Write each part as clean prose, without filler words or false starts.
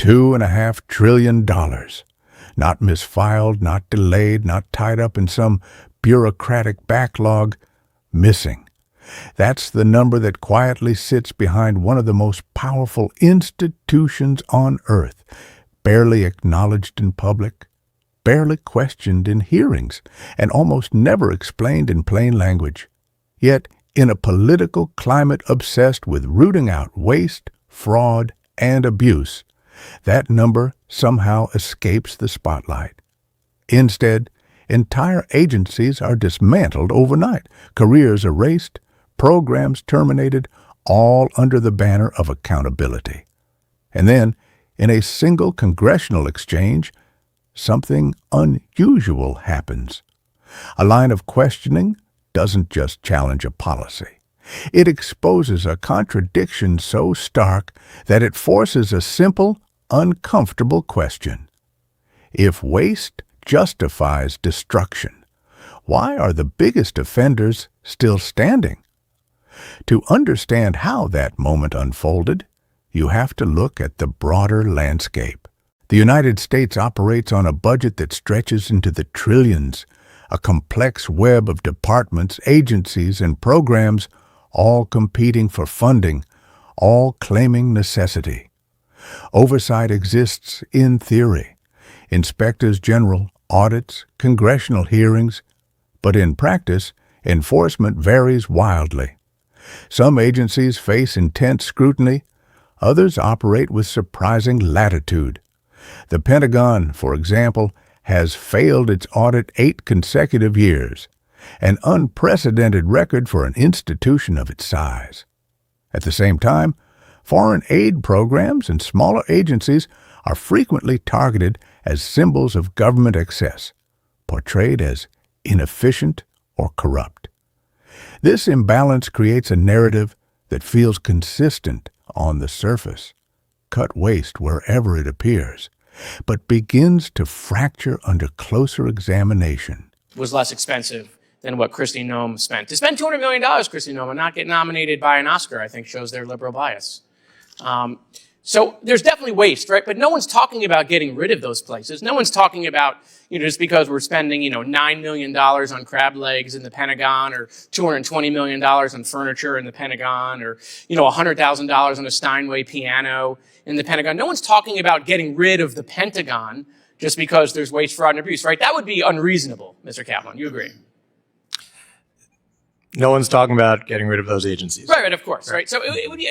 $2.5 trillion. Not misfiled, not delayed, not tied up in some bureaucratic backlog. Missing. That's the number that quietly sits behind one of the most powerful institutions on earth, barely acknowledged in public, barely questioned in hearings, and almost never explained in plain language. Yet, in a political climate obsessed with rooting out waste, fraud, and abuse, that number somehow escapes the spotlight. Instead, entire agencies are dismantled overnight, careers erased, programs terminated, all under the banner of accountability. And then, in a single congressional exchange, something unusual happens. A line of questioning doesn't just challenge a policy. It exposes a contradiction so stark that it forces a simple, uncomfortable question. If waste justifies destruction, why are the biggest offenders still standing? To understand how that moment unfolded, you have to look at the broader landscape. The United States operates on a budget that stretches into the trillions, a complex web of departments, agencies, and programs, all competing for funding, all claiming necessity. Oversight exists in theory. Inspectors general, audits, congressional hearings, but in practice, enforcement varies wildly. Some agencies face intense scrutiny, others operate with surprising latitude. The Pentagon, for example, has failed its audit 8 consecutive years, an unprecedented record for an institution of its size. At the same time, foreign aid programs and smaller agencies are frequently targeted as symbols of government excess, portrayed as inefficient or corrupt. This imbalance creates a narrative that feels consistent on the surface, cut waste wherever it appears, but begins to fracture under closer examination. Was less expensive than what Kristi Noem spent. To spend $200 million, Kristi Noem, and not get nominated by an Oscar, I think shows their liberal bias. So there's definitely waste, right? But no one's talking about getting rid of those places. No one's talking about, just because we're spending, $9 million on crab legs in the Pentagon, or $220 million on furniture in the Pentagon, or, $100,000 on a Steinway piano in the Pentagon. No one's talking about getting rid of the Pentagon just because there's waste, fraud, and abuse, right? That would be unreasonable, Mr. Kaplan. You agree? No one's talking about getting rid of those agencies. Right, of course, right? So it would be,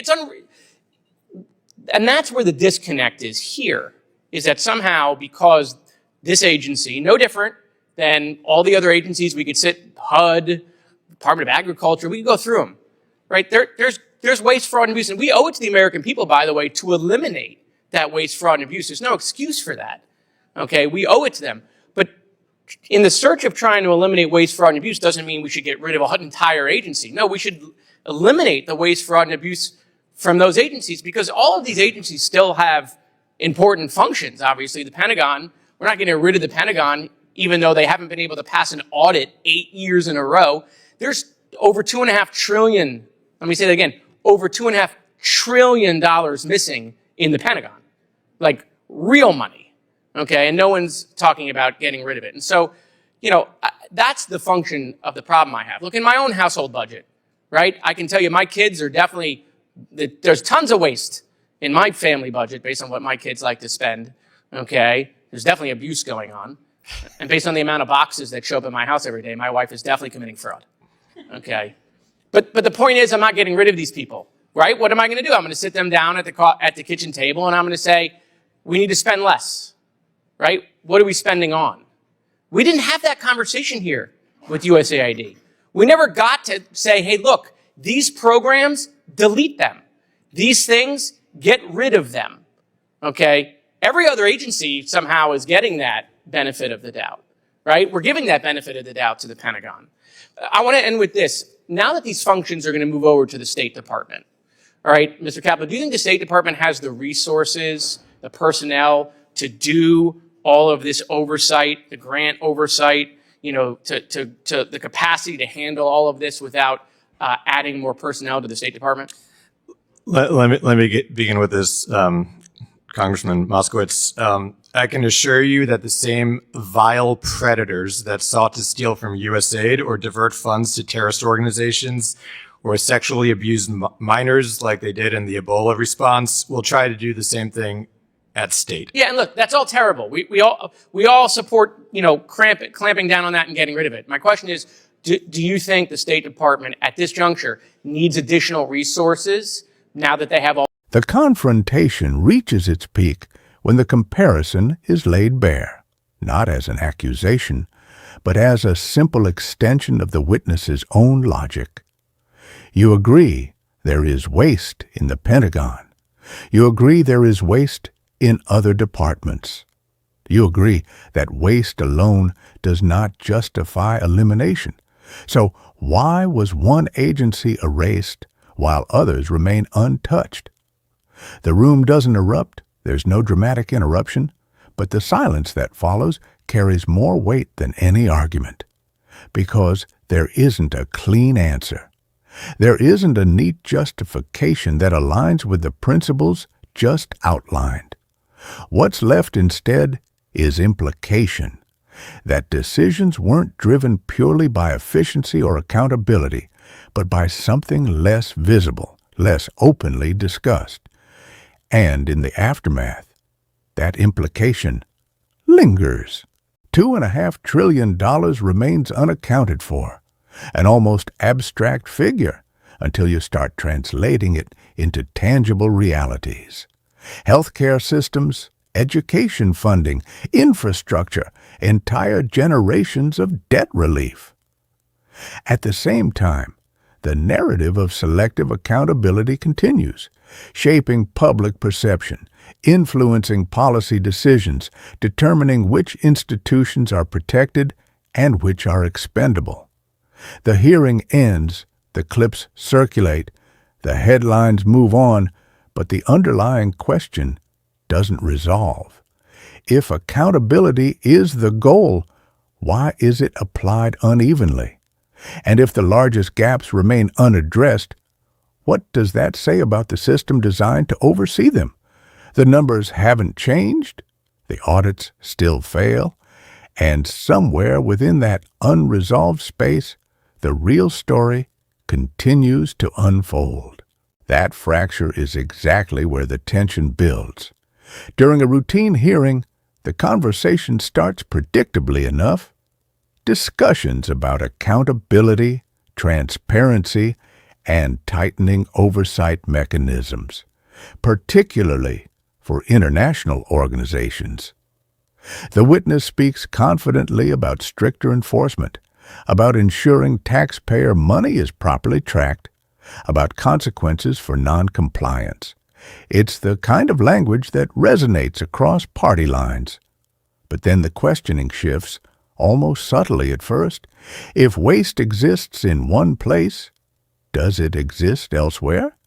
and that's where the disconnect is here, is that somehow, because this agency, no different than all the other agencies, we could sit, HUD, Department of Agriculture, we could go through them, right? There's waste, fraud, and abuse, and we owe it to the American people, by the way, to eliminate that waste, fraud, and abuse. There's no excuse for that, okay? We owe it to them. But in the search of trying to eliminate waste, fraud, and abuse doesn't mean we should get rid of an entire agency. No, we should eliminate the waste, fraud, and abuse from those agencies, because all of these agencies still have important functions. Obviously, the Pentagon, we're not getting rid of the Pentagon, even though they haven't been able to pass an audit 8 years in a row. There's over $2.5 trillion, let me say that again, over $2.5 trillion missing in the Pentagon. Like real money, okay? And no one's talking about getting rid of it. And so, that's the function of the problem I have. Look, in my own household budget, right? I can tell you my kids are definitely, there's tons of waste in my family budget based on what my kids like to spend, okay? There's definitely abuse going on. And based on the amount of boxes that show up at my house every day, my wife is definitely committing fraud, okay? But the point is, I'm not getting rid of these people, right? What am I going to do? I'm going to sit them down at the kitchen table, and I'm going to say, we need to spend less, right? What are we spending on? We didn't have that conversation here with USAID. We never got to say, hey, look, these programs, delete them. These things, get rid of them, okay? Every other agency somehow is getting that benefit of the doubt, right? We're giving that benefit of the doubt to the Pentagon. I want to end with this. Now that these functions are going to move over to the State Department, all right, Mr. Kaplan, do you think the State Department has the resources, the personnel to do all of this oversight, the grant oversight, to the capacity to handle all of this without adding more personnel to the State Department? Let me begin with this Congressman MosKowitz. I can assure you that the same vile predators that sought to steal from USAID or divert funds to terrorist organizations or sexually abuse minors like they did in the Ebola response will try to do the same thing at state. Yeah, and look, that's all terrible. We all support, clamping down on that and getting rid of it. My question is, do you think the State Department at this juncture needs additional resources now that they have all? The confrontation reaches its peak when the comparison is laid bare, not as an accusation, but as a simple extension of the witness's own logic. You agree there is waste in the Pentagon. You agree there is waste in other departments. You agree that waste alone does not justify elimination. So why was one agency erased while others remain untouched? The room doesn't erupt, there's no dramatic interruption, but the silence that follows carries more weight than any argument. Because there isn't a clean answer. There isn't a neat justification that aligns with the principles just outlined. What's left instead is implication. That decisions weren't driven purely by efficiency or accountability, but by something less visible, less openly discussed. And in the aftermath, that implication lingers. $2.5 trillion remains unaccounted for, an almost abstract figure until you start translating it into tangible realities. Healthcare systems, education funding, infrastructure, entire generations of debt relief. At the same time, the narrative of selective accountability continues, shaping public perception, influencing policy decisions, determining which institutions are protected and which are expendable. The hearing ends, the clips circulate, the headlines move on, but the underlying question doesn't resolve. If accountability is the goal, why is it applied unevenly? And if the largest gaps remain unaddressed, what does that say about the system designed to oversee them? The numbers haven't changed, the audits still fail, and somewhere within that unresolved space, the real story continues to unfold. That fracture is exactly where the tension builds. During a routine hearing, the conversation starts predictably enough. Discussions about accountability, transparency, and tightening oversight mechanisms, particularly for international organizations. The witness speaks confidently about stricter enforcement, about ensuring taxpayer money is properly tracked, about consequences for non-compliance. It's the kind of language that resonates across party lines. But then the questioning shifts, almost subtly at first. If waste exists in one place, does it exist elsewhere?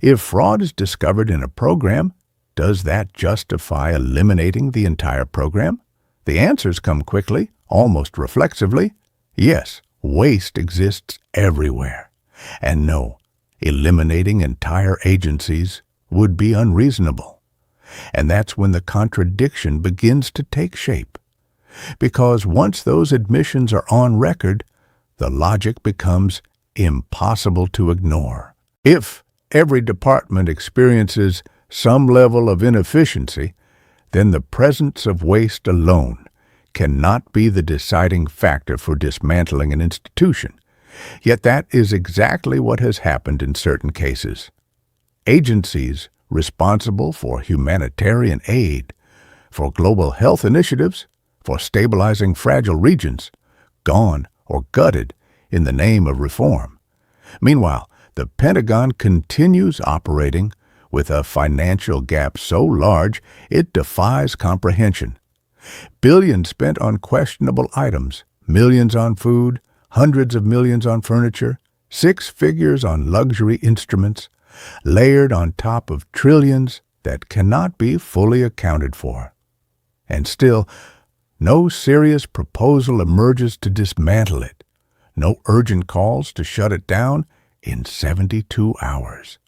If fraud is discovered in a program, does that justify eliminating the entire program? The answers come quickly, almost reflexively. Yes, waste exists everywhere. And no, eliminating entire agencies would be unreasonable. And that's when the contradiction begins to take shape. Because once those admissions are on record, the logic becomes impossible to ignore. If every department experiences some level of inefficiency, then the presence of waste alone cannot be the deciding factor for dismantling an institution. Yet that is exactly what has happened in certain cases. Agencies responsible for humanitarian aid, for global health initiatives, for stabilizing fragile regions, gone or gutted in the name of reform. Meanwhile, the Pentagon continues operating with a financial gap so large it defies comprehension. Billions spent on questionable items, millions on food, hundreds of millions on furniture, 6 figures on luxury instruments, layered on top of trillions that cannot be fully accounted for. And still, no serious proposal emerges to dismantle it, no urgent calls to shut it down in 72 hours.